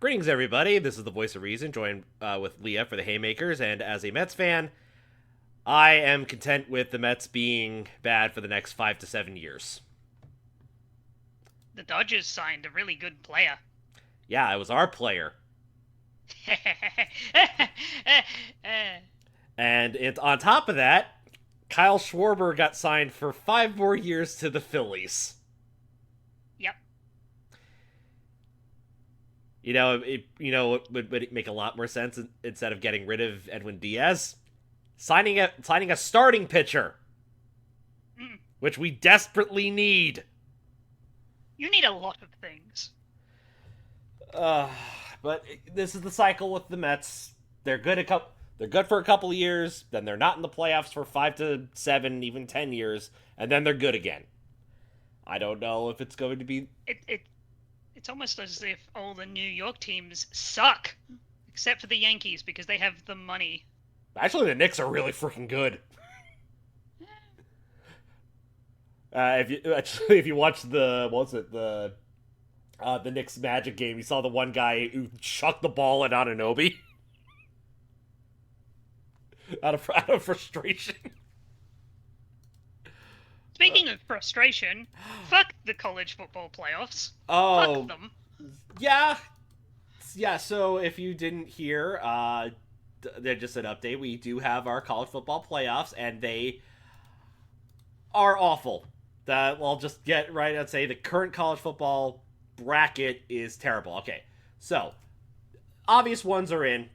Greetings, everybody. This is the Voice of Reason, joined with Leah for the Haymakers. And as a Mets fan, I am content with the Mets being bad for the next 5 to 7 years. The Dodgers signed a really good player. Yeah, it was our player. And on top of that, Kyle Schwarber got signed for 5 more years to the Phillies. Yep. Would make a lot more sense instead of getting rid of Edwin Diaz, signing a starting pitcher, Mm. which we desperately need. You need a lot of things. Uh, but this is the cycle with the Mets. They're good for a couple of years, then they're not in the playoffs for 5 to 7, even 10 years, and then they're good again. I don't know if it's going to be. It's almost as if all the New York teams suck, except for the Yankees because they have the money. Actually, the Knicks are really freaking good. If you watch the Knicks Magic game, you saw the one guy who chucked the ball at Anunoby out of frustration. Speaking of frustration, fuck the college football playoffs. Oh, Fuck them. yeah. So if you didn't hear, they're just an update. We do have our college football playoffs, and they are awful. That I'll just get right and say the current college football bracket is terrible. Okay, so obvious ones are in.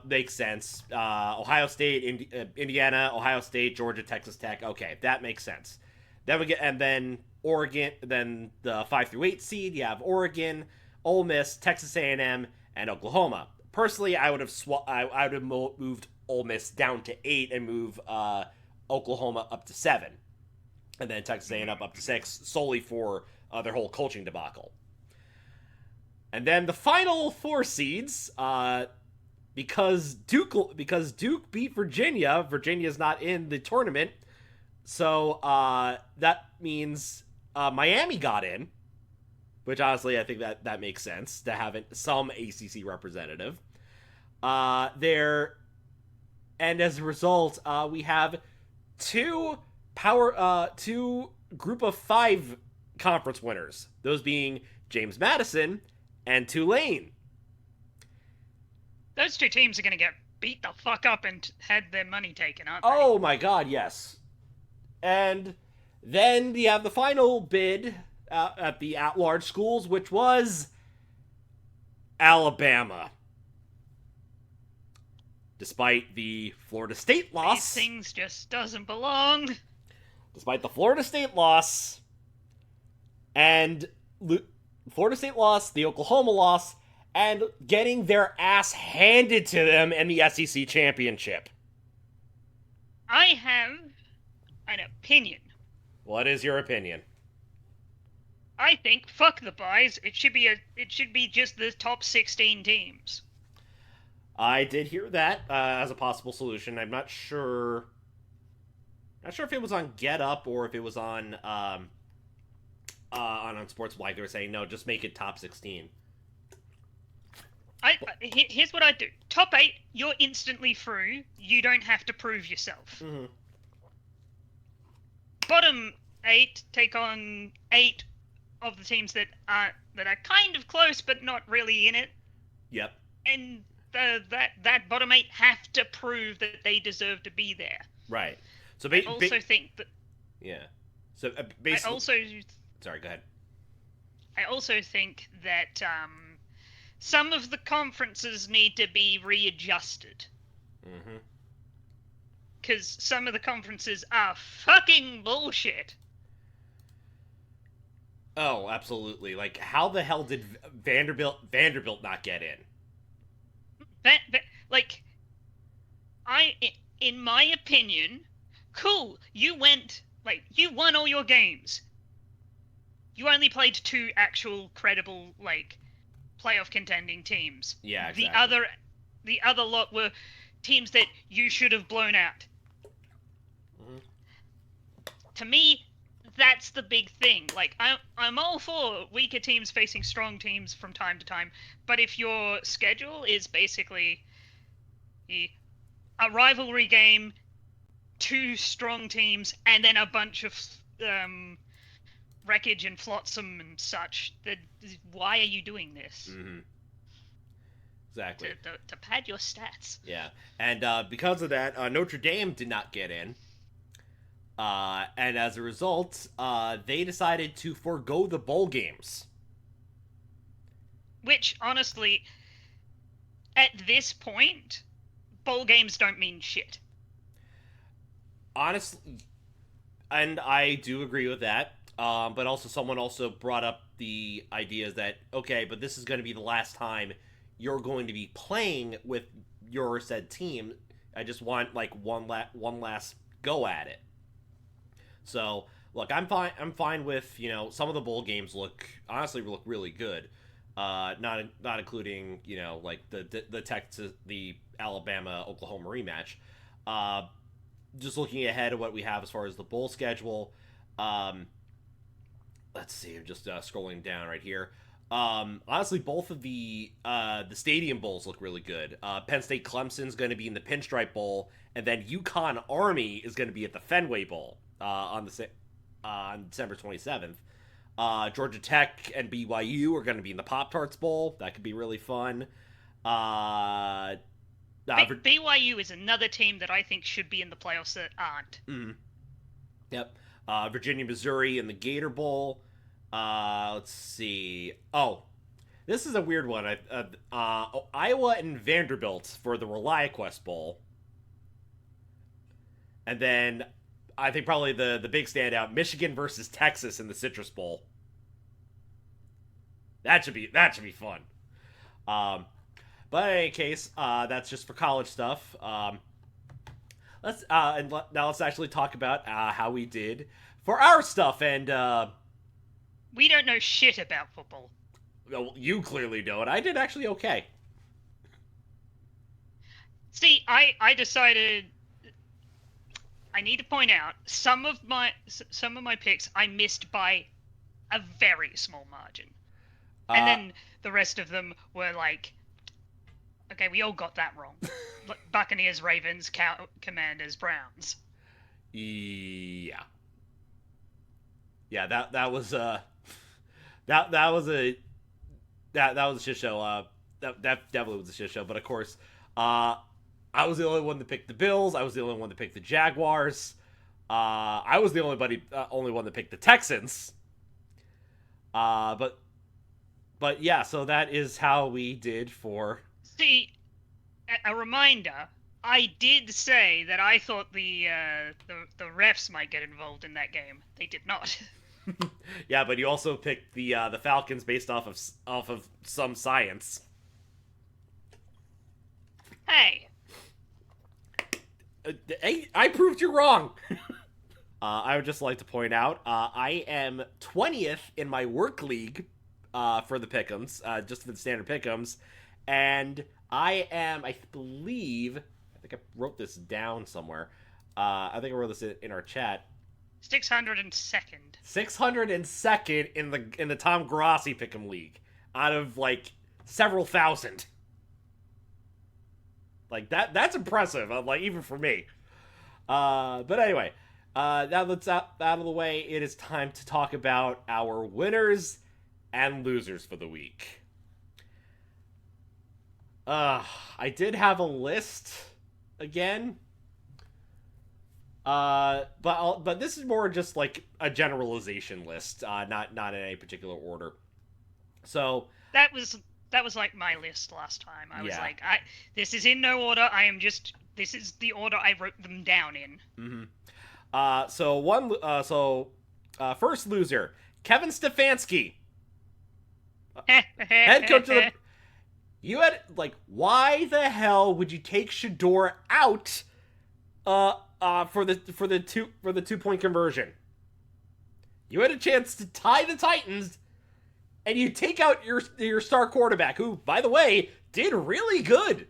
Makes sense. Ohio State, Indiana, Ohio State, Georgia, Texas Tech. Okay, that makes sense. Then Oregon. Then the 5 through 8 seed. You have Oregon, Ole Miss, Texas A&M, and Oklahoma. Personally, I would have moved Ole Miss down to 8 and move Oklahoma up to 7, and then Texas A&M up to 6, solely for their whole coaching debacle. And then the final 4 seeds, because Duke beat Virginia. Virginia's not in the tournament, so that means Miami got in, which honestly I think that makes sense to have some ACC representative there. And as a result, we have two group of 5 conference winners. Those being James Madison and Tulane. Those two teams are going to get beat the fuck up and had their money taken, aren't they? Oh my god, yes. And then you have the final bid at the at-large schools, which was Alabama. Despite the Florida State loss. These things just doesn't belong. Despite the Florida State loss, and Florida State loss, the Oklahoma loss, and getting their ass handed to them in the SEC championship. I have an opinion. What is your opinion? I think fuck the buys. It should be just the top 16 teams. I did hear that as a possible solution. I'm not sure. Not sure if it was on Get Up or if it was on Sports Like they were saying no, just make it top 16. Here's what I do. Top 8, you're instantly through. You don't have to prove yourself. Mm-hmm. Bottom 8 take on 8 of the teams that are kind of close but not really in it. Yep. And that bottom 8 have to prove that they deserve to be there. Right. So I also think that. Yeah. So basically. Sorry. Go ahead. I also think that some of the conferences need to be readjusted. Mm-hmm. Because some of the conferences are fucking bullshit. Oh, absolutely. Like, how the hell did Vanderbilt not get in? In my opinion, cool, you won all your games. You only played 2 actual credible, playoff contending teams. Yeah, exactly. The other lot were teams that you should have blown out. Mm-hmm. To me, that's the big thing. Like, I'm all for weaker teams facing strong teams from time to time, but if your schedule is basically a rivalry game, two strong teams, and then a bunch of wreckage and flotsam and such, then why are you doing this? Mm-hmm. Exactly. To pad your stats. Yeah, and because of that, Notre Dame did not get in. And as a result, they decided to forego the bowl games. Which, honestly, at this point, bowl games don't mean shit. Honestly, and I do agree with that. But also, someone also brought up the idea that, okay, but this is going to be the last time you're going to be playing with your said team. I just want like one last go at it. So look, I'm fine. I'm fine with some of the bowl games look really good. Not including like the Texas, the Alabama Oklahoma rematch. Just looking ahead at what we have as far as the bowl schedule. Let's see. I'm just scrolling down right here. Honestly, both of the stadium bowls look really good. Penn State Clemson's going to be in the Pinstripe Bowl, and then UConn Army is going to be at the Fenway Bowl on December 27th. Georgia Tech and BYU are going to be in the Pop Tarts Bowl. That could be really fun. BYU is another team that I think should be in the playoffs that aren't. Mm-hmm. Yep. Virginia, Missouri in the Gator Bowl. Let's see. Oh, this is a weird one. Iowa and Vanderbilt for the ReliaQuest Bowl. And then I think probably the big standout, Michigan versus Texas in the Citrus Bowl. That should be fun. But in any case, that's just for college stuff. Now let's actually talk about how we did for our stuff. And we don't know shit about football. Well, you clearly don't. I did actually okay. See, I decided I need to point out some of my picks I missed by a very small margin, and then the rest of them were like, okay, we all got that wrong. Buccaneers, Ravens, Commanders, Browns. Yeah, that was a shit show. That definitely was a shit show. But of course, I was the only one to pick the Bills. I was the only one to pick the Jaguars. I was the only one to pick the Texans. But yeah, so that is how we did for. See, a reminder. I did say that I thought the refs might get involved in that game. They did not. Yeah, but you also picked the Falcons based off of some science. Hey. I proved you wrong. I would just like to point out, I am 20th in my work league for the pick'ems, just for the standard pick'ems, and I am, I think I wrote this down somewhere. I think I wrote this in our chat. 602nd. 602nd in the Tom Grossi pick'em league, out of like several thousand. Like that's impressive. Like even for me. But anyway, now that's out of the way. It is time to talk about our winners and losers for the week. I did have a list again. But this is more just like a generalization list, not in any particular order. So that was like my list last time. I was like, this is in no order. This is the order I wrote them down in. Mm-hmm. First loser, Kevin Stefanski, head coach of the. You had why the hell would you take Shador out? For the 2-point conversion. You had a chance to tie the Titans, and you take out your star quarterback, who, by the way, did really good.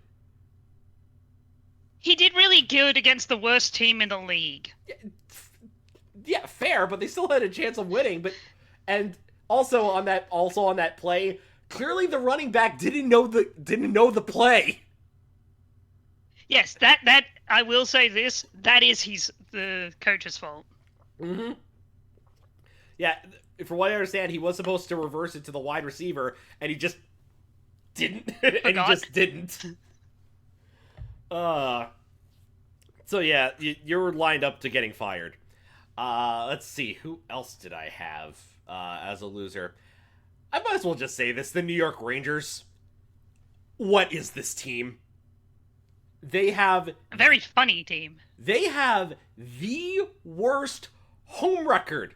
He did really good against the worst team in the league. yeah, fair, but they still had a chance of winning. But and also on that play, clearly the running back didn't know the play. Yes, that I will say this. That is the coach's fault. Mm-hmm. Yeah, from what I understand, he was supposed to reverse it to the wide receiver, and he just didn't. And he just didn't. Uh. So yeah, you're lined up to getting fired. Let's see, who else did I have as a loser? I might as well just say this: the New York Rangers. What is this team? They have A very funny team. They have the worst home record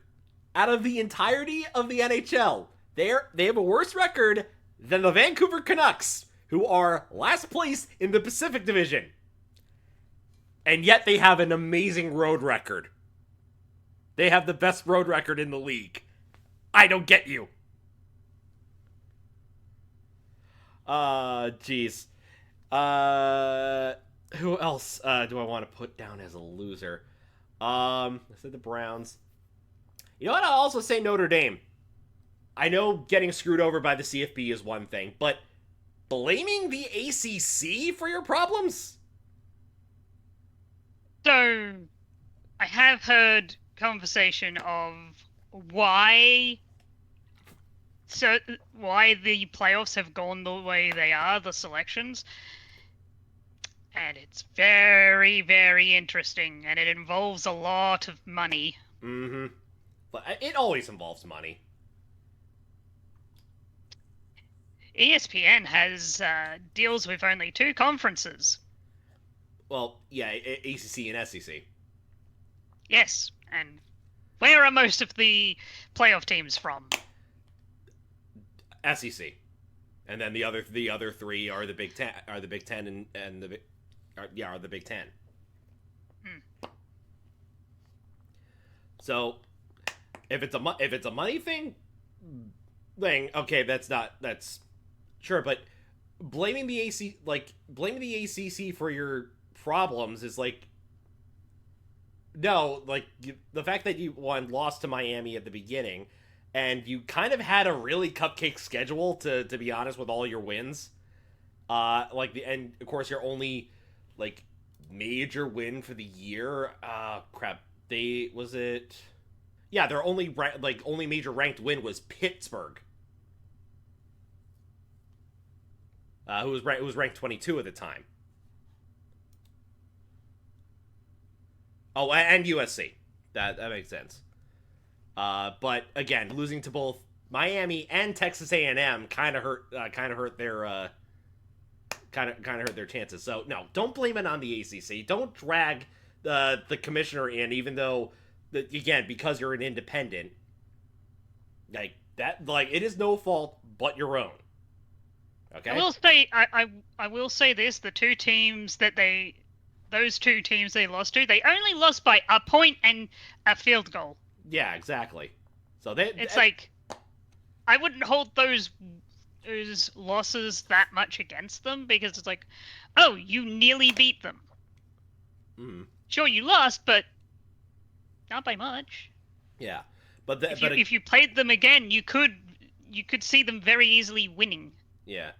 out of the entirety of the NHL. They have a worse record than the Vancouver Canucks, who are last place in the Pacific Division. And yet they have an amazing road record. They have the best road record in the league. I don't get you. Jeez. Who else do I want to put down as a loser? I said the Browns. You know what? I'll also say Notre Dame. I know getting screwed over by the CFB is one thing, but blaming the ACC for your problems? So, I have heard conversation of why the playoffs have gone the way they are, the selections. And it's very, very interesting, and it involves a lot of money. Mm-hmm. But it always involves money. ESPN has deals with only 2 conferences. Well, yeah, ACC and SEC. Yes, and where are most of the playoff teams from? SEC, and then the other 3 are the Big Ten, are the Big Ten, and are the Big Ten. So, if it's a money thing, okay, that's sure, but blaming the ACC for your problems is like, no, like the fact that you lost to Miami at the beginning, and you kind of had a really cupcake schedule to be honest with all your wins. And of course your only like major win for the year. Crap. Their only major ranked win was Pittsburgh. Who was ranked 22 at the time. Oh, and USC. That makes sense. But again, losing to both Miami and Texas A&M kind of hurt their hurt their chances. So no, don't blame it on the ACC. Don't drag the commissioner in, even though again, because you're an independent, like that, like it is no fault but your own. Okay. I will say this: the 2 teams those 2 teams they lost to, they only lost by a point and a field goal. Yeah, exactly. So like, I wouldn't hold those losses that much against them, because it's like, oh, you nearly beat them. Mm. Sure, you lost, but not by much. Yeah, if you played them again, you could see them very easily winning. Yeah,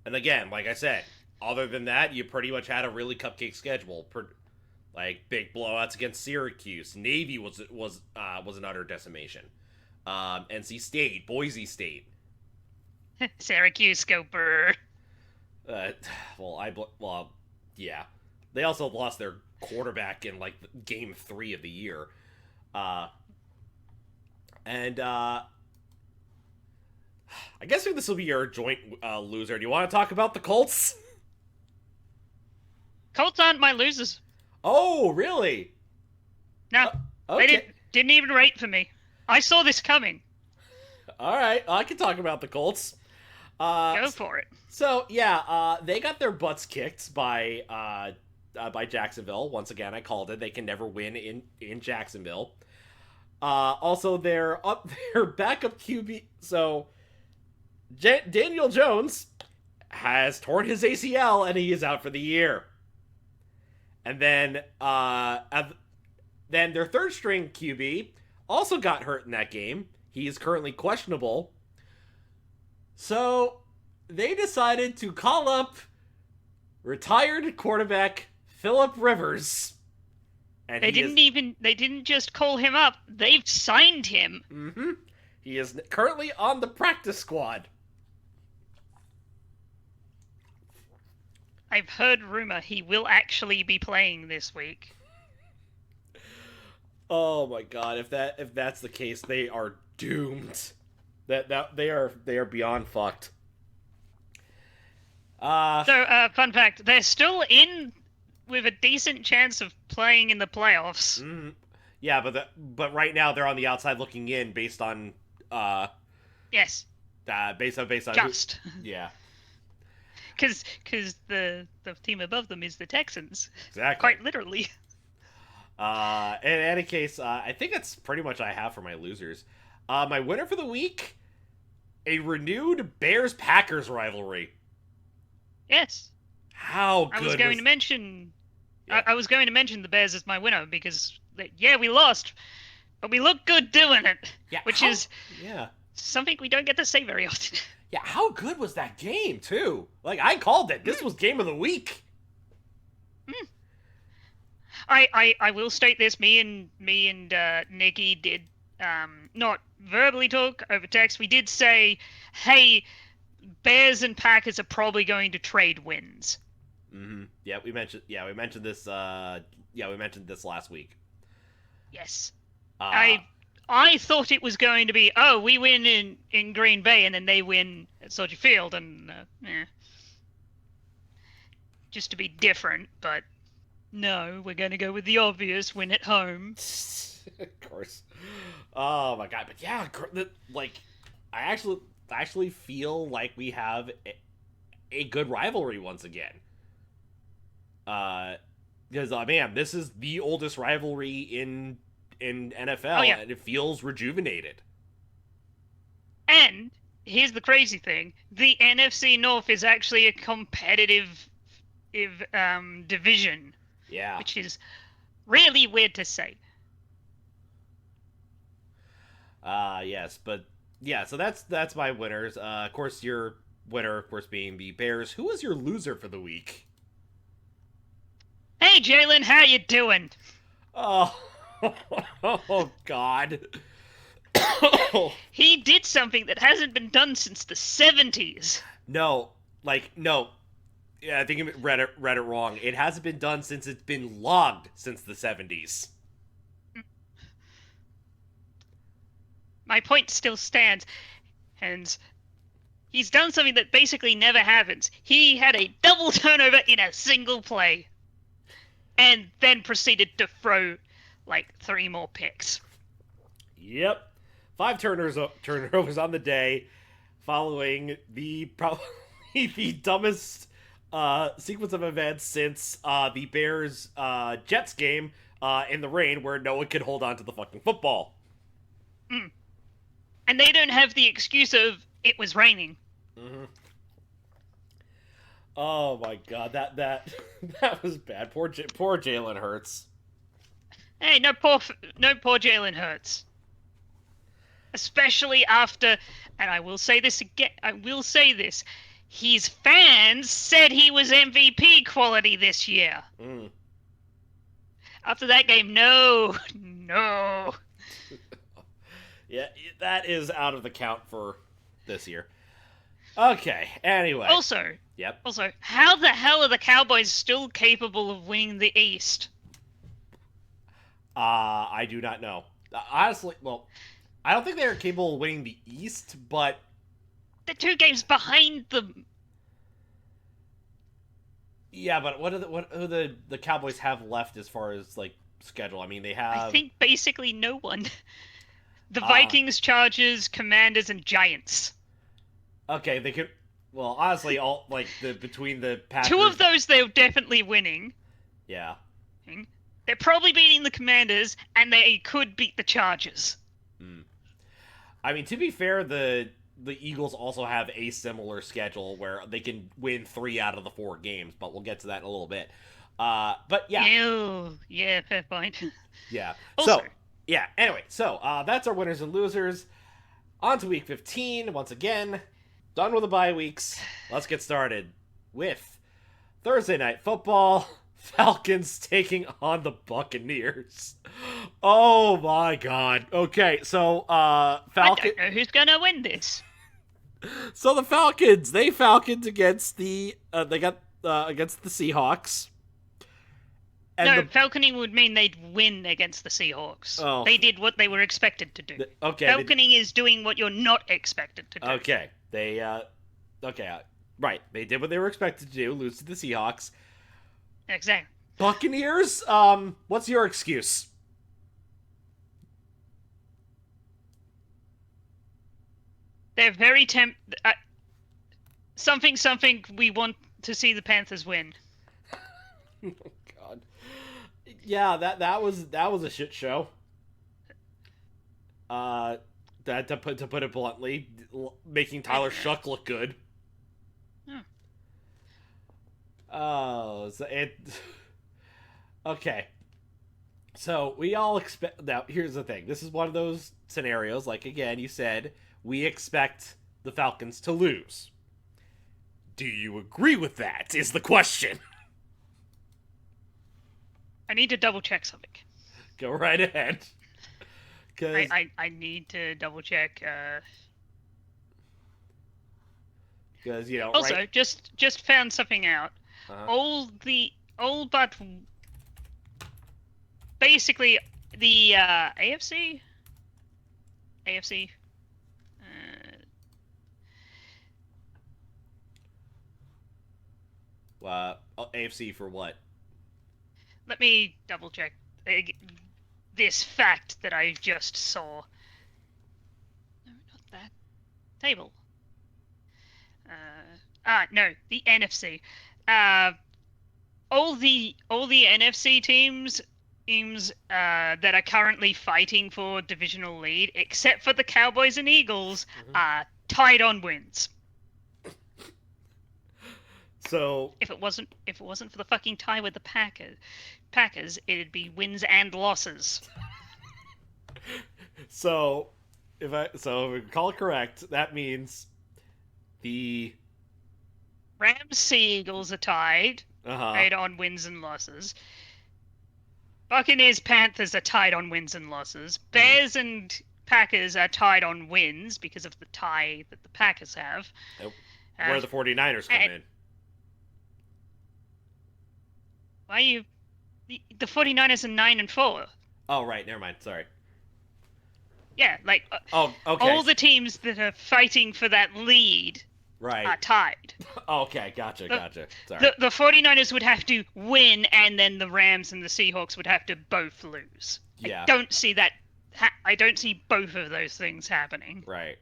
and again, like I said, other than that, you pretty much had a really cupcake schedule. Like big blowouts against Syracuse, Navy was an utter decimation. NC State, Boise State, Syracuse go burr. Yeah, they also lost their quarterback in like game 3 of the year, I guess this will be your joint loser. Do you want to talk about the Colts? Colts aren't my losers. Oh, really? No, okay. They didn't even rate for me. I saw this coming. All right, I can talk about the Colts. Go for it. So yeah, they got their butts kicked by Jacksonville. Once again, I called it. They can never win in Jacksonville. Also, their backup QB. So Daniel Jones has torn his ACL and he is out for the year. And then Then their third string QB also got hurt in that game. He is currently questionable. So they decided to call up retired quarterback Philip Rivers. And They didn't just call him up, they've signed him. Mm-hmm. He is currently on the practice squad. I've heard rumor he will actually be playing this week. Oh my god, if that's the case, they are doomed. That they are beyond fucked. Fun fact, they're still in with a decent chance of playing in the playoffs. Mm-hmm. Yeah, but right now they're on the outside looking in based on yes. Based on just yeah. Because the team above them is the Texans. Exactly. Quite literally. In any case, I think that's pretty much I have for my losers. My winner for the week, a renewed Bears-Packers rivalry. Yes. How good I was going to mention... Yeah. I was going to mention the Bears as my winner because, we lost, but we look good doing it. Yeah, which is yeah something we don't get to say very often. Yeah, how good was that game, too? Like, I called it. This was game of the week. I will state this. Me and Nikki did not verbally talk over text. We did say, hey, Bears and Packers are probably going to trade wins. Mm-hmm. Yeah, we mentioned this. We mentioned this last week. Yes. I thought it was going to be, we win in Green Bay and then they win at Soldier Field, and just to be different, but no, we're going to go with the obvious, win at home. Of course. Oh my god, but yeah, like, I actually feel like we have a good rivalry once again. Because man, this is the oldest rivalry in NFL, and it feels rejuvenated. And here's the crazy thing: the NFC North is actually a competitive division. Yeah, which is really weird to say. Yes, but yeah, so that's my winners. Of course, your winner, of course, being the Bears. Who was your loser for the week? Hey, Jalen, how you doing? Oh, oh God. He did something that hasn't been done since the 70s. No. Yeah, I think you read it wrong. It hasn't been done since it's been logged since the 70s. My point still stands. And he's done something that basically never happens. He had a double turnover in a single play. And then proceeded to throw, 3 more picks. Yep. 5 turnovers on the day, following probably the dumbest sequence of events since the Bears Jets game in the rain, where no one could hold on to the fucking football. And they don't have the excuse of it was raining. Mm-hmm. Oh my god, that was bad. Poor Jalen Hurts. Hey, no poor Jalen Hurts. Especially after, and I will say this again, his fans said he was MVP quality this year. After that game, no. Yeah, that is out of the count for this year. Okay, anyway. Also, how the hell are the Cowboys still capable of winning the East? I do not know. Honestly, well, I don't think they are capable of winning the East, but they're 2 games behind them. Yeah, but what do the Cowboys have left as far as schedule? I mean, they have, I think, basically no one. The Vikings, Chargers, Commanders, and Giants. Okay, they could. Well, honestly, all between the Packers, 2 of those they're definitely winning. Yeah. They're probably beating the Commanders, and they could beat the Chargers. I mean, to be fair, the Eagles also have a similar schedule where they can win 3 out of the 4 games, but we'll get to that in a little bit. But yeah, Ew. Yeah, fair point. yeah. Also, So yeah. Anyway, so that's our winners and losers. On to week 15 once again. Done with the bye weeks. Let's get started with Thursday night football. Falcons taking on the Buccaneers. Oh my god. Okay, so I Falcon don't know who's gonna win this. so the Falcons, they falconed against they got against the Seahawks. And No, the falconing would mean they'd win against the Seahawks. oh They did what they were expected to do. okay, Falconing is doing what you're not expected to do. okay. They okay, right. They did what they were expected to do, lose to the Seahawks. Exactly. Buccaneers, what's your excuse? They're very something. We want to see the Panthers win. Oh god. Yeah, that was a shit show. Uh that to put it bluntly, making Tyler Shuck look good. Hmm. Oh, so it okay. So we all expect. Now, here's the thing. This is one of those scenarios. Like again, you said we expect the Falcons to lose. Do you agree with that? Is the question. I need to double check something. Go right ahead. Because I need to double check. you know. Also, right, just found something out. uh-huh. All but basically the AFC. AFC for what? Let me double check this fact that I just saw. No, not that table. No, the NFC. All the NFC teams that are currently fighting for divisional lead, except for the Cowboys and Eagles, are tied on wins. So If it wasn't for the fucking tie with the Packers, it'd be wins and losses. so if I recall correct, that means the Rams, Seagulls are tied uh-huh. on wins and losses. Buccaneers, Panthers are tied on wins and losses. Bears and Packers are tied on wins because of the tie that the Packers have. Where the 49ers come in. Why are you... The 49ers are 9-4. Oh, right. Never mind. Sorry. Yeah, like... Oh, okay. all the teams that are fighting for that lead right. are tied. Okay, gotcha. Sorry. The 49ers would have to win, and then the Rams and the Seahawks would have to both lose. Yeah. I don't see that... I don't see both of those things happening. Right.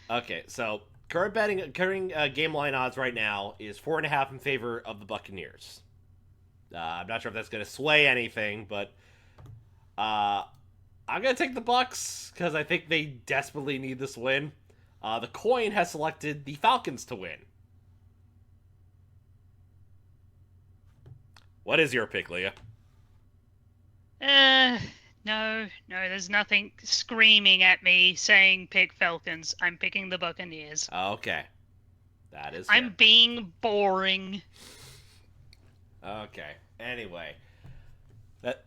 Okay, so current game line odds right now is 4.5 in favor of the Buccaneers. I'm not sure if that's going to sway anything, but I'm going to take the Bucks because I think they desperately need this win. The coin has selected the Falcons to win. What is your pick, Leah? No, there's nothing screaming at me saying pick Falcons. I'm picking the Buccaneers. Okay. That is fair. I'm being boring. Okay. Anyway.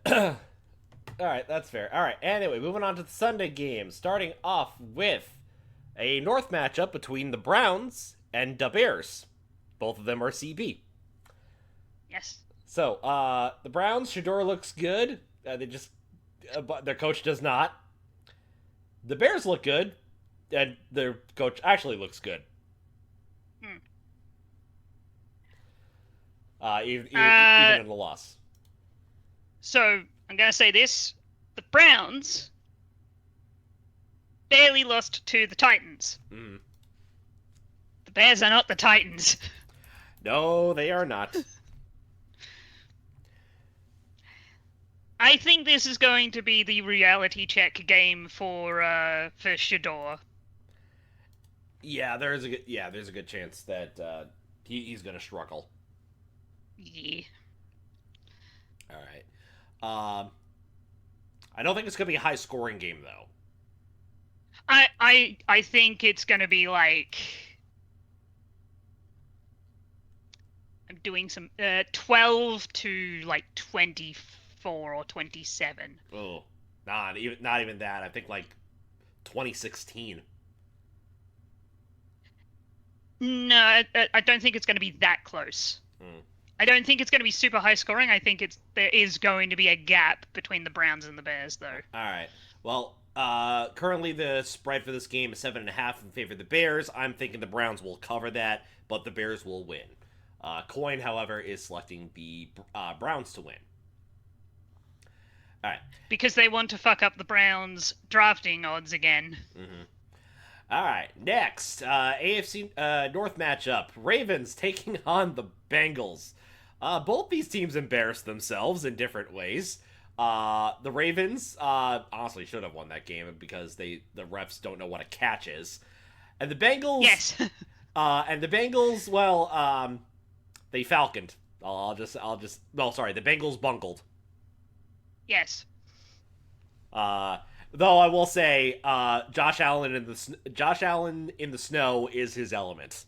All right, that's fair. All right. Anyway, moving on to the Sunday game, starting off with a North matchup between the Browns and the Bears. Both of them are CB. Yes. So, the Browns, Shador looks good. But their coach does not. The Bears look good, and their coach actually looks good. Even in the loss. So, I'm going to say this. The Browns barely lost to the Titans. Mm. The Bears are not the Titans. No, they are not. I think this is going to be the reality check game for Shador. Yeah, there's a good chance that he's going to struggle. Yeah. All right. I don't think it's going to be a high scoring game though. I think it's gonna be like I'm doing some 12 to like 24 or 27. Oh, not even that. I think like 2016. No, I don't think it's going to be that close. Hmm. I don't think it's going to be super high scoring. I think there is going to be a gap between the Browns and the Bears, though. All right. Well, currently the spread for this game is 7.5 in favor of the Bears. I'm thinking the Browns will cover that, but the Bears will win. Coin, however, is selecting the Browns to win. All right. Because they want to fuck up the Browns' drafting odds again. Mm-hmm. All right. Next, AFC North matchup: Ravens taking on the Bengals. Both these teams embarrassed themselves in different ways. The Ravens honestly should have won that game because the refs don't know what a catch is, and the Bengals. Yes. Well, they falconed. Well, sorry, the Bengals bungled. Yes. Though I will say, Josh Allen in the snow is his element.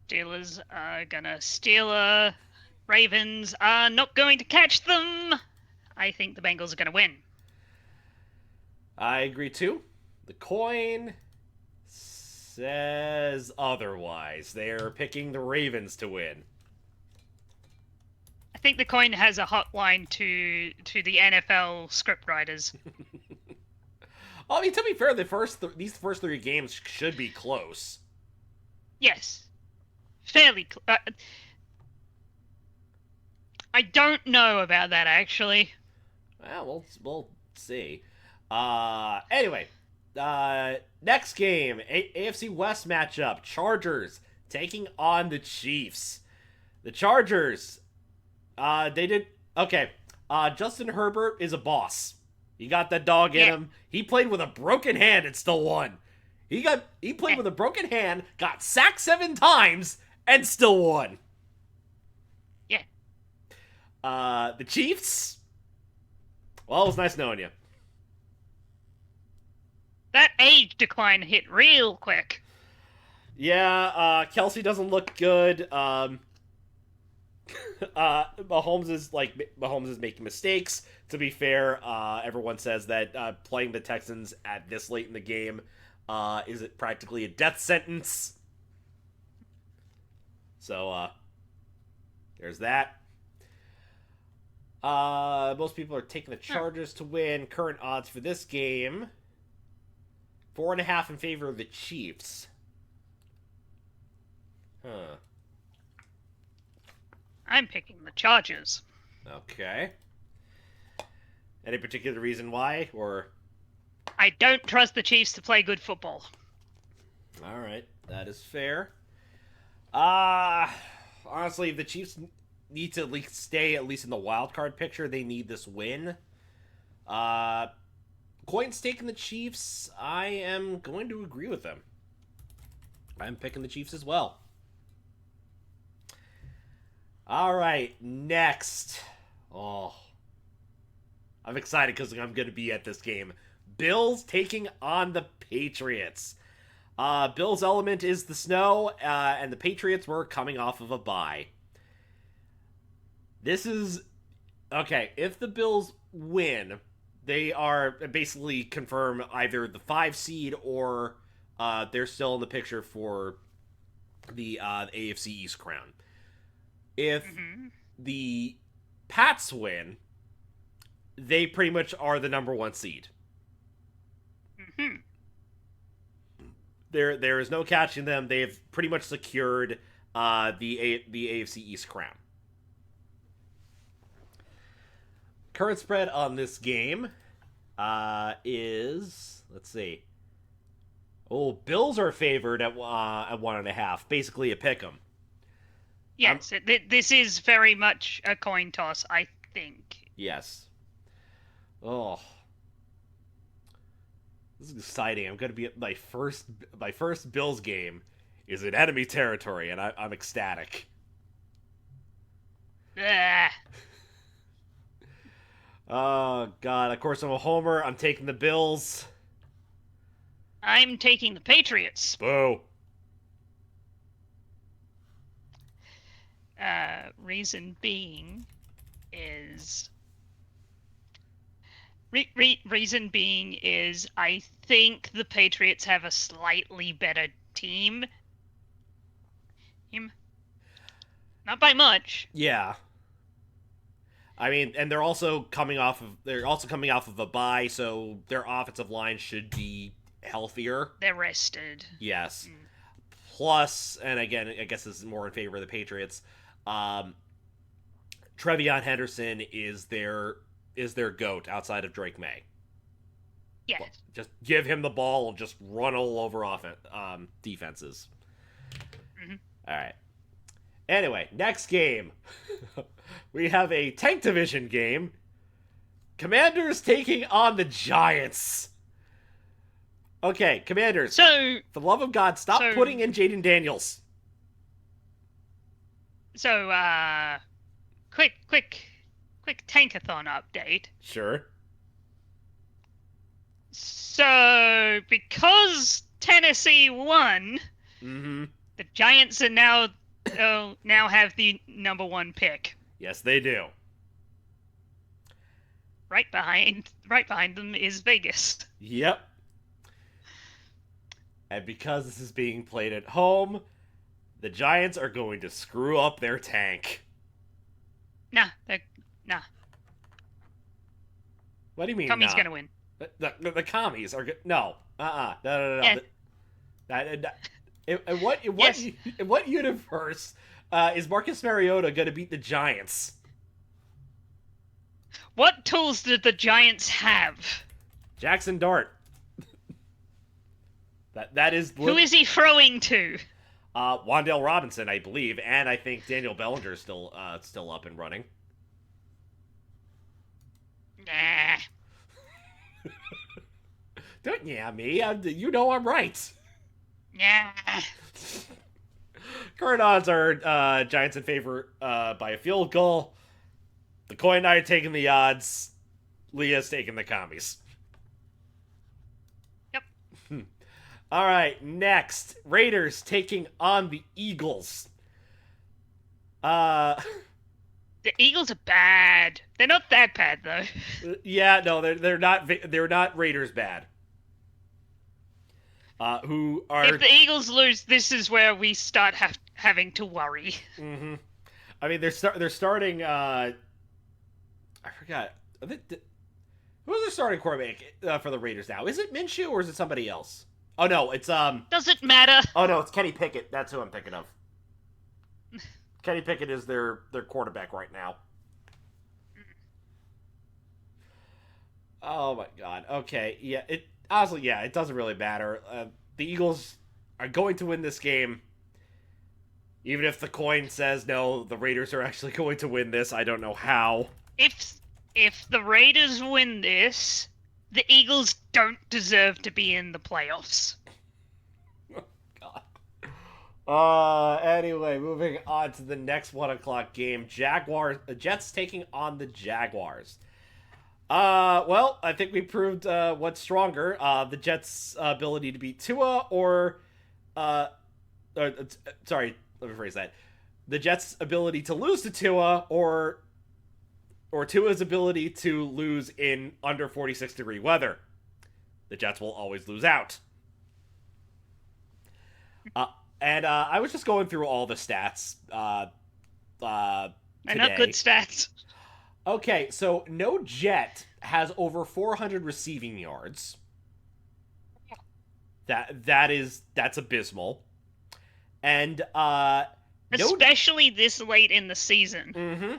Steelers are gonna steal. Ravens are not going to catch them. I think the Bengals are gonna win. I agree too. The coin says otherwise. They're picking the Ravens to win. I think the coin has a hotline to the NFL scriptwriters. I mean, to be fair, these first three games should be close. Yes, fairly. I don't know about that actually. Well, we'll see. Anyway, next game, AFC West matchup: Chargers taking on the Chiefs. The Chargers, they did okay. Justin Herbert is a boss. He got that dog in him. He played with a broken hand and still won. He played with a broken hand, got sacked 7 times, and still won. Yeah. The Chiefs. Well, it was nice knowing you. That age decline hit real quick. Yeah, Kelsey doesn't look good. Mahomes is making mistakes. To be fair, everyone says that playing the Texans at this late in the game is practically a death sentence. So there's that. Most people are taking the Chargers to win. Current odds for this game: 4.5 in favor of the Chiefs. Huh. I'm picking the Chargers. Okay. Any particular reason why, or? I don't trust the Chiefs to play good football. All right, that is fair. Honestly, if the Chiefs need to stay at least in the wild card picture, they need this win. Coin's taking the Chiefs. I am going to agree with them. I'm picking the Chiefs as well. All right, next. Oh, I'm excited because I'm going to be at this game. Bills taking on the Patriots. Bills' element is the snow, and the Patriots were coming off of a bye. This is okay. If the Bills win, they are basically confirm either the 5 seed or they're still in the picture for the AFC East crown. If the Pats win, they pretty much are the number 1 seed. There is no catching them. They have pretty much secured the AFC East crown. Current spread on this game is, let's see. Oh, Bills are favored at 1.5. Basically a pick 'em. Yes, this is very much a coin toss, I think. Yes. Oh, this is exciting. I'm going to be at my first Bills game is in enemy territory, and I'm ecstatic. Ugh. Oh, God. Of course, I'm a homer. I'm taking the Bills. I'm taking the Patriots. Boo. Reason being is reason being is I think the Patriots have a slightly better team. Not by much. Yeah. I mean, and they're also coming off of a bye, so their offensive line should be healthier. They're rested. Yes. Plus, and again, I guess this is more in favor of the Patriots. Trevion Henderson is their goat outside of Drake May. Yeah. Just give him the ball and just run all over defenses. Mm-hmm. All right. Anyway, next game. We have a Tank Division game. Commanders taking on the Giants. Okay, Commanders. So, for the love of God, stop putting in Jaden Daniels. So, quick tankathon update. Sure. So, because Tennessee won, the Giants are now have the number 1 pick. Yes, they do. Right behind them is Vegas. Yep. And because this is being played at home, the Giants are going to screw up their tank. Nah. What do you mean? Commies gonna win. The commies are good. No. No. Yeah. In what universe is Marcus Mariota going to beat the Giants? What tools did the Giants have? Jackson Dart. That is. Who is he throwing to? Wan'Dale Robinson, I believe, and I think Daniel Bellinger is still up and running. Nah. Don't me. You know I'm right. Yeah. Current odds are Giants in favor by a field goal. The coin and I are taking the odds. Leah's taking the commies. Yep. All right, next. Raiders taking on the Eagles. The Eagles are bad. They're not that bad though. Yeah, no, they're not Raiders bad. Who are? If the Eagles lose, this is where we start having to worry. Mm-hmm. I mean, they're starting. I forgot. Who's the starting quarterback for the Raiders now? Is it Minshew or is it somebody else? Oh no, it's Does it matter? Oh no, it's Kenny Pickett. That's who I'm thinking of. Kenny Pickett is their quarterback right now. Oh my God. Okay. Yeah. It doesn't really matter. The Eagles are going to win this game. Even if the coin says no, the Raiders are actually going to win this. I don't know how. If the Raiders win this, the Eagles don't deserve to be in the playoffs. Oh, God. Anyway, moving on to the next 1:00 game. Jets taking on the Jaguars. Well, I think we proved what's stronger. The Jets' ability to beat Tua sorry, let me rephrase that. The Jets' ability to lose to Tua or Tua's ability to lose in under 46-degree weather. The Jets will always lose out. And I was just going through all the stats today. They're not good stats. Okay, so no Jet has over 400 receiving yards. That's abysmal. And especially this late in the season. Mm-hmm.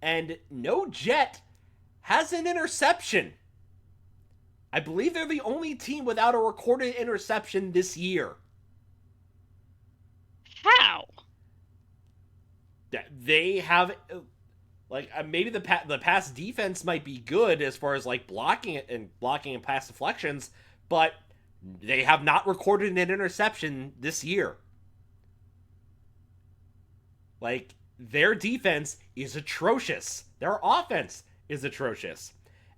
And no Jet has an interception. I believe they're the only team without a recorded interception this year. How? They have, like, maybe the pass defense might be good as far as like blocking and pass deflections, but they have not recorded an interception this year. Like, their defense is atrocious. Their offense is atrocious.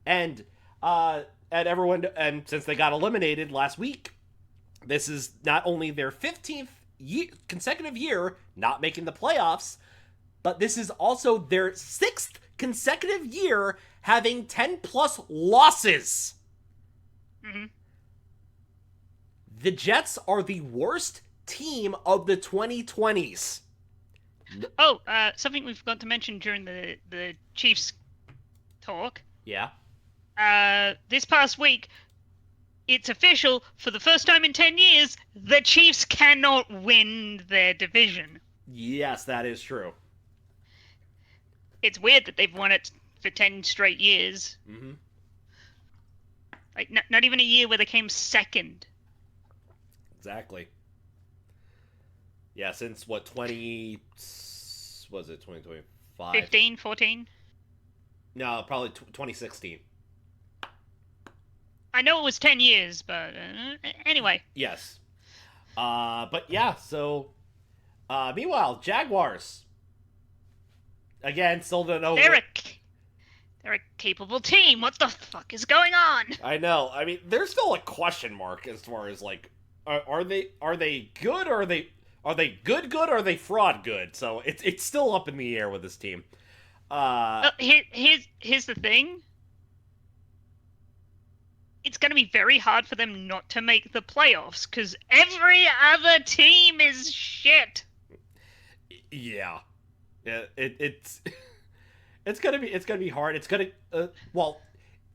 And since they got eliminated last week, this is not only their 15th consecutive year not making the playoffs, but this is also their 6th consecutive year having 10 plus losses. Mm-hmm. The Jets are the worst team of the 2020s. Oh, something we forgot to mention during the Chiefs talk. Yeah. This past week, it's official, for the first time in 10 years, the Chiefs cannot win their division. Yes, that is true. It's weird that they've won it for 10 straight years. Mm-hmm. Like, not even a year where they came second. Exactly. Yeah, since what, 2025? 15, 14? No, probably 2016. I know it was 10 years, but anyway. Yes. But yeah, so meanwhile, Jaguars. Again, still don't know. They're a capable team. What the fuck is going on? I know. I mean, there's still a question mark as far as like, are they good, or are they good, or are they fraud good? So it's still up in the air with this team. Here's the thing. It's going to be very hard for them not to make the playoffs because every other team is shit. Yeah, it's it's gonna be hard. It's gonna well,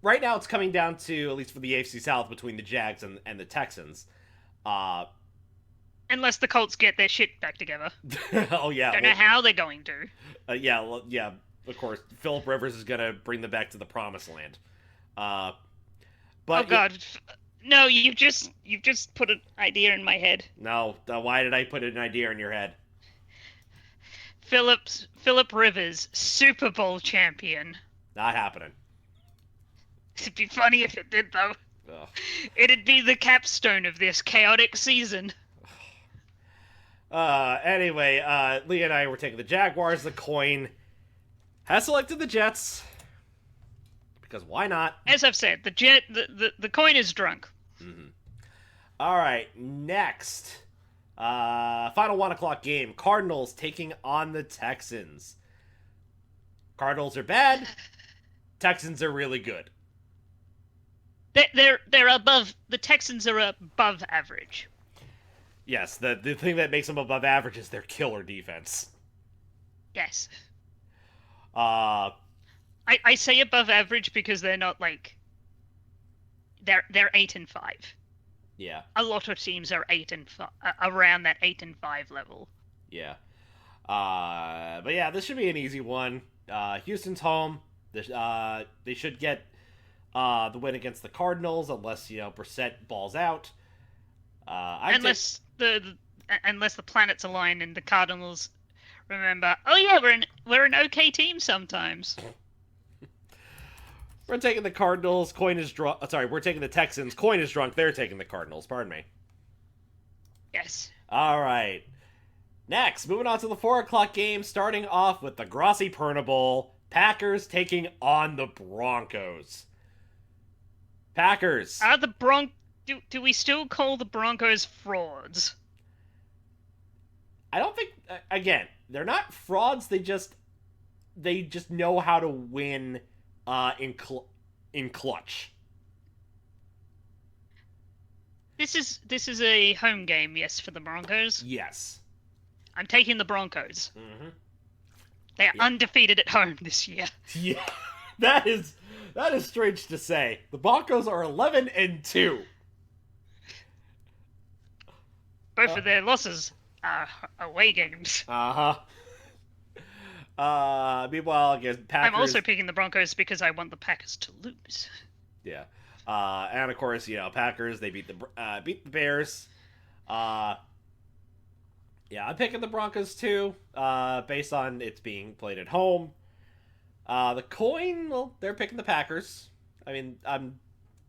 right now it's coming down to, at least for the AFC South, between the Jags and the Texans. Unless the Colts get their shit back together. Oh yeah, Don't know how they're going to. Yeah. Of course, Philip Rivers is gonna bring them back to the promised land. But oh god, no! You've just put an idea in my head. No, why did I put an idea in your head? Philip Rivers, Super Bowl champion. Not happening. It'd be funny if it did, though. Ugh. It'd be the capstone of this chaotic season. Anyway, Lee and I were taking the Jaguars. The coin has selected the Jets. Because why not? As I've said, the coin is drunk. Mm-hmm. All right, next. Final 1 o'clock game. Cardinals taking on the Texans. Cardinals are bad. Texans are really good. They're above. The Texans are above average. Yes, the thing that makes them above average is their killer defense. Yes. I say above average because they're not like. They're 8-5. Yeah. A lot of teams are 8-5, around that 8-5 level. Yeah. But yeah, this should be an easy one. Houston's home. They should get the win against the Cardinals, unless Brissett balls out. Unless the planets align and the Cardinals remember. Oh yeah, we're an okay team sometimes. We're taking the Cardinals. Coin is drunk. Sorry, we're taking the Texans. Coin is drunk. They're taking the Cardinals. Pardon me. Yes. All right. Next, moving on to the 4 o'clock game, starting off with the Grossi Perna Bowl. Packers taking on the Broncos. Packers. Do we still call the Broncos frauds? I don't think. Again, they're not frauds. They just know how to win. In clutch. This is a home game, yes, for the Broncos. Yes. I'm taking the Broncos. Mm-hmm. They are undefeated at home this year. Yeah, that is strange to say. The Broncos are 11-2. Both of their losses are away games. Meanwhile, against Packers. I'm also picking the Broncos because I want the Packers to lose. Yeah. And of course, Packers, they beat the Bears. Yeah, I'm picking the Broncos too, based on it's being played at home. The coin, well, they're picking the Packers. I mean,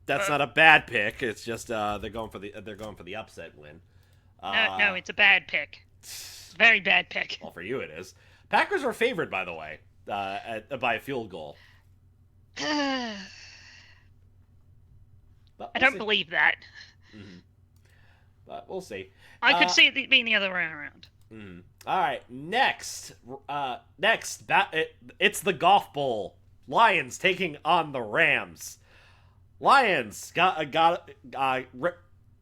that's not a bad pick. It's just they're going for the upset win. No, it's a bad pick. Very bad pick. Well, for you it is. Packers are favored, by the way, by a field goal. I But we'll don't see. believe that. Mm-hmm. But we'll see. I could see it being the other way around. Mm-hmm. All right, next, it's the Golf Bowl. Lions taking on the Rams. Lions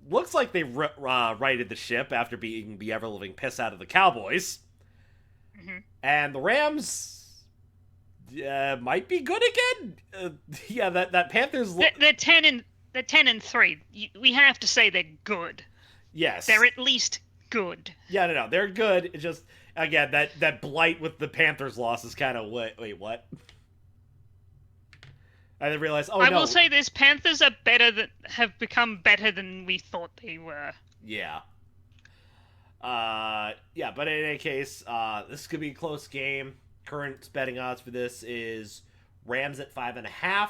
looks like they righted the ship after being the ever living piss out of the Cowboys, Mm-hmm. and the Rams might be good again. Yeah, that Panthers. They're 10-3. We have to say they're good. Yes, They're at least good. Yeah, no, they're good. It's just again that blight with the Panthers loss is kind of wait, what? I didn't realize. Oh, I no. will say this: Panthers are have become better than we thought they were. Yeah. Yeah, but in any case, this could be a close game. Current betting odds for this is Rams at 5.5.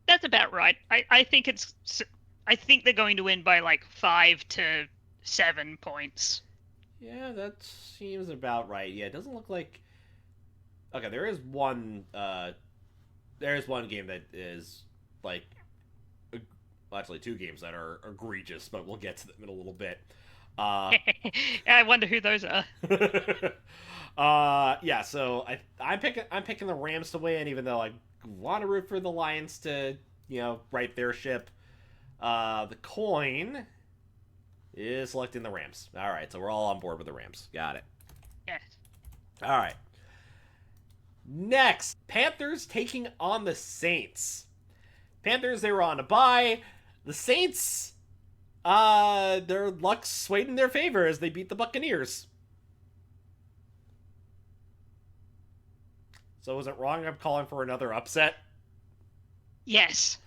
That's about right. I think they're going to win by like 5 to 7 points. Yeah, that seems about right. Yeah, it doesn't look like. Okay, there is one game that is like, well, actually 2 games that are egregious, but we'll get to them in a little bit. I wonder who those are. Yeah, so I'm picking the Rams to win, even though I want to root for the Lions to right their ship. The coin is selecting the Rams. All right, so we're all on board with the Rams. Got it. Yes. All right. Next, Panthers taking on the Saints. Panthers, they were on a bye. The Saints, their luck swayed in their favor as they beat the Buccaneers. So is it wrong I'm calling for another upset? Yes.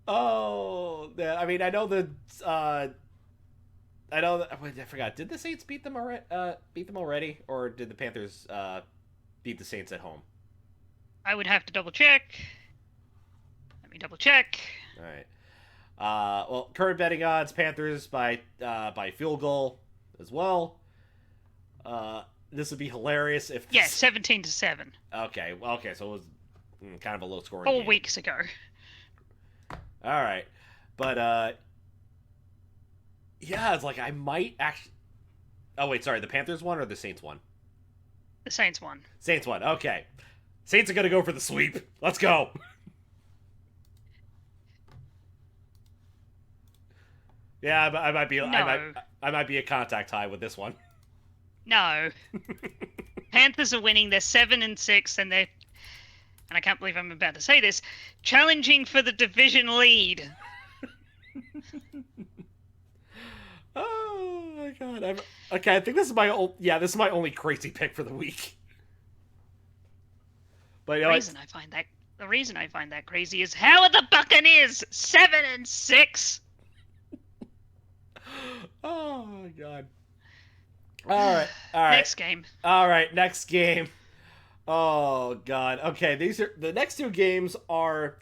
Oh, yeah, I mean, I know the, wait, I forgot. Did the Saints beat them already, or did the Panthers beat the Saints at home? I would have to double check. Let me double check. All right. Well, current betting odds: Panthers by field goal as well. This would be hilarious if. Yeah, 17-7. Okay. Well, okay. So it was kind of a low scoring. 4 game. weeks ago. All right, but yeah, it's like I might actually. Oh wait, sorry. The Panthers won or the Saints won? The Saints won. Saints won. Okay. Saints are gonna go for the sweep. Let's go. Yeah, I might be. No. I might be a contact high with this one. No. Panthers are winning. They're 7-6, and they're. And I can't believe I'm about to say this. Challenging for the division lead. Oh my god! Okay. I think this is my this is my only crazy pick for the week. But The reason I find that crazy is how are the Buccaneers 7-6? Oh my god! All right. Next game. All right, next game. Oh god. Okay, these are the next 2 games are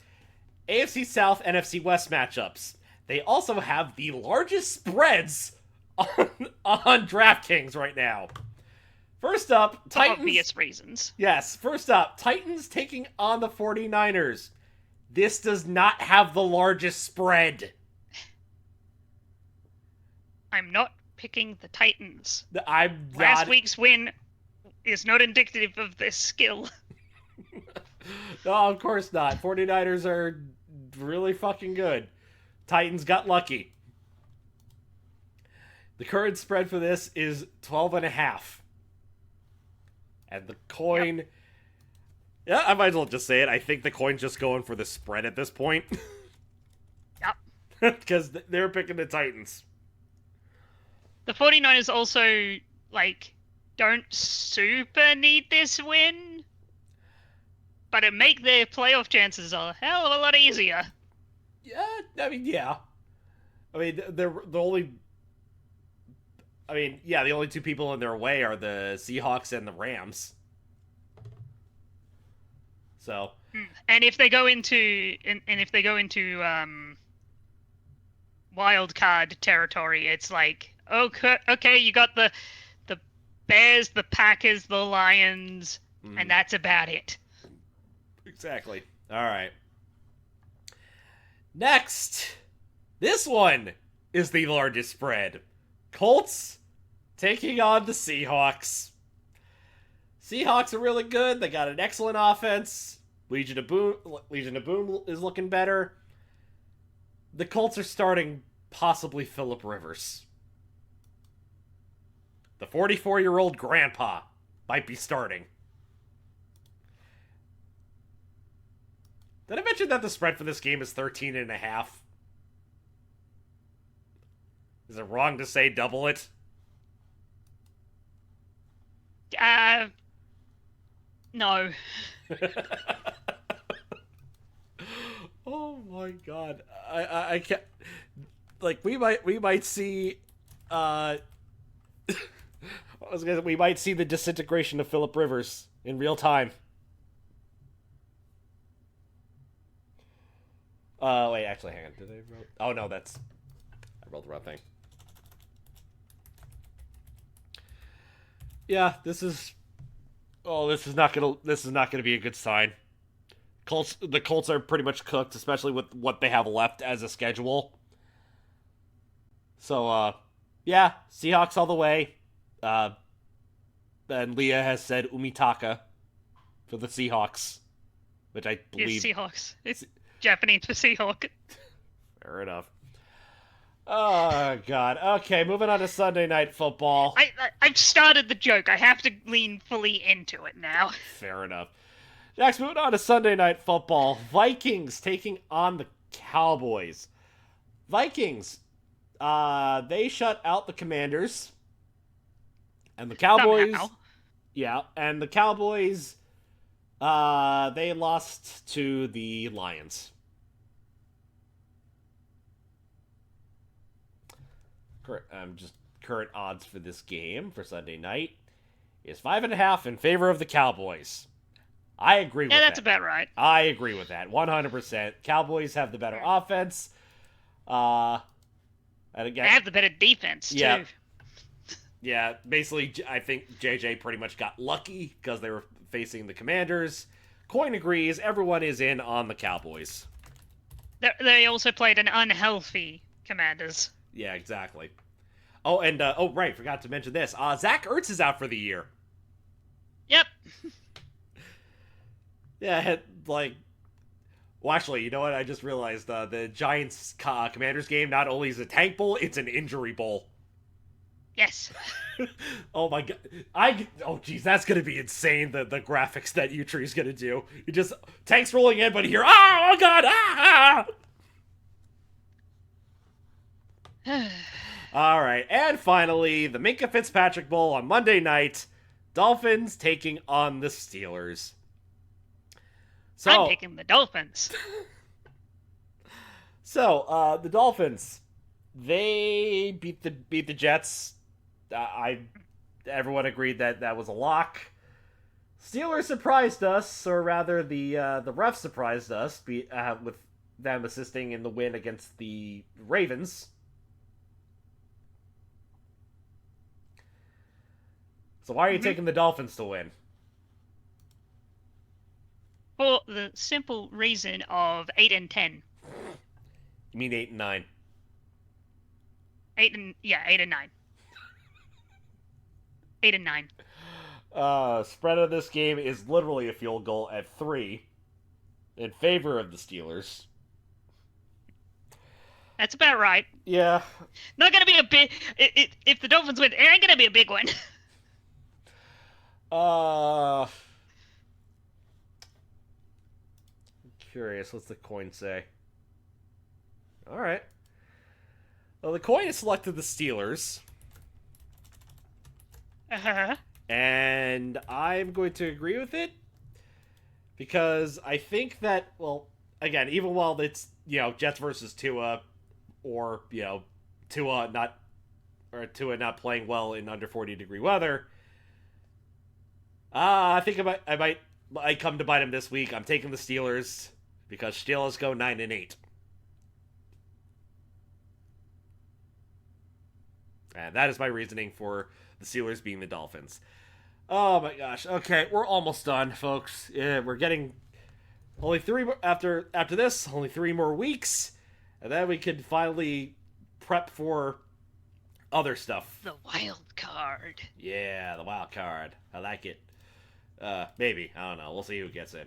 AFC South, NFC West matchups. They also have the largest spreads on DraftKings right now. First up, Titans. For obvious reasons. Yes, first up, Titans taking on the 49ers. This does not have the largest spread. I'm not picking the Titans. I'm not... Last week's win is not indicative of their skill. No, of course not. 49ers are really fucking good. Titans got lucky. The current spread for this is 12.5. And the coin... Yep. Yeah, I might as well just say it. I think the coin's just going for the spread at this point. Yep. Because they're picking the Titans. The 49ers also, don't super need this win, but it make their playoff chances a hell of a lot easier. Yeah, I mean, yeah. I mean, the only... I mean, yeah, the only 2 people in their way are the Seahawks and the Rams. So... And if they go into wild card territory, it's like, Okay, you got the Bears, the Packers, the Lions, and that's about it. Exactly. All right. Next, this one is the largest spread. Colts taking on the Seahawks. Seahawks are really good. They got an excellent offense. Legion of Boom is looking better. The Colts are starting possibly Phillip Rivers. The 44-year-old grandpa might be starting. Did I mention that the spread for this game is 13.5? Is it wrong to say double it? No. Oh my god. I can't, like, we might see we might see the disintegration of Phillip Rivers in real time. Wait, actually, hang on. Did I roll? Oh no, I rolled the wrong thing. Yeah, this is not gonna be a good sign. The Colts are pretty much cooked, especially with what they have left as a schedule. So, yeah, Seahawks all the way. And Leah has said Umitaka for the Seahawks, which I believe. It's Seahawks. It's Japanese for Seahawk. Fair enough. Oh god. Okay, moving on to Sunday Night Football. I've started the joke. I have to lean fully into it now. Fair enough. Next, moving on to Sunday Night Football. Vikings taking on the Cowboys. Vikings, they shut out the Commanders. And the Cowboys... Somehow. Yeah, and the Cowboys, they lost to the Lions. Current odds for this game for Sunday night is 5.5 in favor of the Cowboys. I agree with that. Yeah, that's about right. I agree with that. 100%. Cowboys have the better offense. And again, They have the better defense, yeah. too. Yeah, basically, I think JJ pretty much got lucky because they were facing the Commanders. Coin agrees. Everyone is in on the Cowboys. They also played an unhealthy Commanders. Yeah, exactly. Oh, and, right, forgot to mention this. Zach Ertz is out for the year. Yep. Yeah, like... Well, actually, you know what? I just realized the Giants Commanders game not only is a tank bowl, it's an injury bowl. Yes. Oh my god. Oh geez, that's gonna be insane, the graphics that U-Tree's gonna do. You just, tanks rolling in, but you hear, oh god, Alright, and finally, the Minka Fitzpatrick Bowl on Monday night. Dolphins taking on the Steelers. So, I'm taking the Dolphins. So, the Dolphins, they beat the Jets. Everyone agreed that was a lock. Steelers surprised us, or rather, the refs surprised us, with them assisting in the win against the Ravens. So why are you taking the Dolphins to win? For the simple reason of 8-10. You mean 8-9? 8 and 9. 8 and 9. Spread of this game is literally a field goal at 3 in favor of the Steelers. That's about right. Yeah. Not gonna be a big. If the Dolphins win, it ain't gonna be a big one. I'm curious. What's the coin say? All right. Well, the coin has selected the Steelers. Uh-huh. And I'm going to agree with it because I think that, well, again, even while it's, Jets versus Tua, or, Tua not playing well in under 40-degree weather, I think I might come to bite him this week. I'm taking the Steelers because Steelers go 9-8. And that is my reasoning for the Steelers being the Dolphins. Oh my gosh. Okay, we're almost done, folks. Yeah, we're getting only three after this. Only 3 more weeks, and then we can finally prep for other stuff. The wild card. Yeah, the wild card. I like it. Maybe, I don't know. We'll see who gets in.